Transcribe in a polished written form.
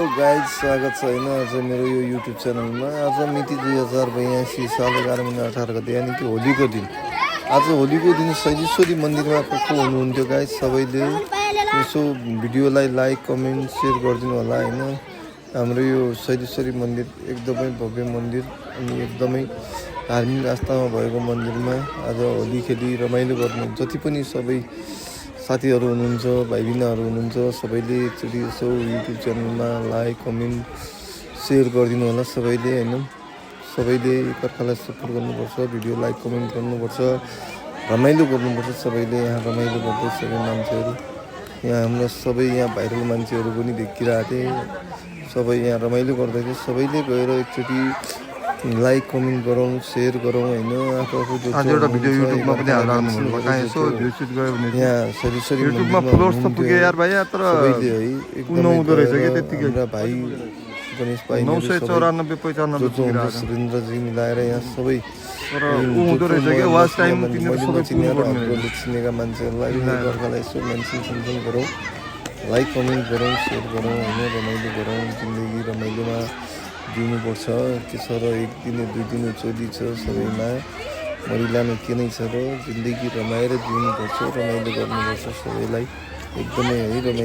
Guys स्वागत छ होइन आज मेरो यो युट्युब च्यानलमा। आज मिति 2082 साल 11 महिना 18 गते यानि कि होलीको दिन। आज होलीको दिन शैलेश्वरी मन्दिरमा को हुनुहुन्थ्यो गाइज। सबैले यसो भिडियोलाई लाइक कमेन्ट सेयर गरिदिनु होला होइन। हाम्रो यो शैलेश्वरी मन्दिर एकदमै भव्य मन्दिर अनि एकदमै धार्मिक आस्थामा भएको मन्दिरमा आज होली खेली रमाइलो गर्नु जति पनि सबै साथीहरू हुनुहुन्छ भाइबिनाहरू हुनुहुन्छ सबैले एकचोटि यसो युट्युब च्यानलमा लाइक कमेन्ट सेयर गरिदिनु होला सबैले होइन। सबैले एकअर्कालाई सपोर्ट गर्नुपर्छ, भिडियो लाइक कमेन्ट गर्नुपर्छ, रमाइलो गर्नुपर्छ। सबैले यहाँ रमाइलो गर्दै सबै मान्छेहरू यहाँ हाम्रा सबै यहाँ भाइरल मान्छेहरू पनि देखिरहेको थिए। सबै यहाँ रमाइलो गर्दै सबैले गएर एकचोटि लाइक कमेन्ट गरौँ सेयर गरौँ होइन। आफू आज एउटा भिडियो युट्युबमा पनि हाल्नु भन्नुभयो कहाँ यसो भ्युज गयो भने यहाँ शैलेश्वरी युट्युबमा फलोवर्स त पुगे यार भाइ तर सबैले है एकदम हुँदो रहेछ के त्यतिकै हाम्रा भाइ गणेश भाइ 994 पुगिरहेको सुरेन्द्रजी मिलाएर यहाँ सबै तर हुँदो रहेछ के वाच टाइम तिनीहरू सबै चिनेका मान्छेहरूलाई एकअर्कालाई यसो मेन्सन गरौँ, लाइक कमेन्ट गरौँ, सेयर गरौँ होइन। रमाइलो गरौँ, जिन्दगी रमाइलोमा जिउनुपर्छ के छ र एक दिन दुई दिन चोली छ सबैमा मरिलानु के नै छ र जिन्दगी रमाएर जिउनुपर्छ, रमाइलो गर्नुपर्छ सबैलाई एकदमै है रमाइलो।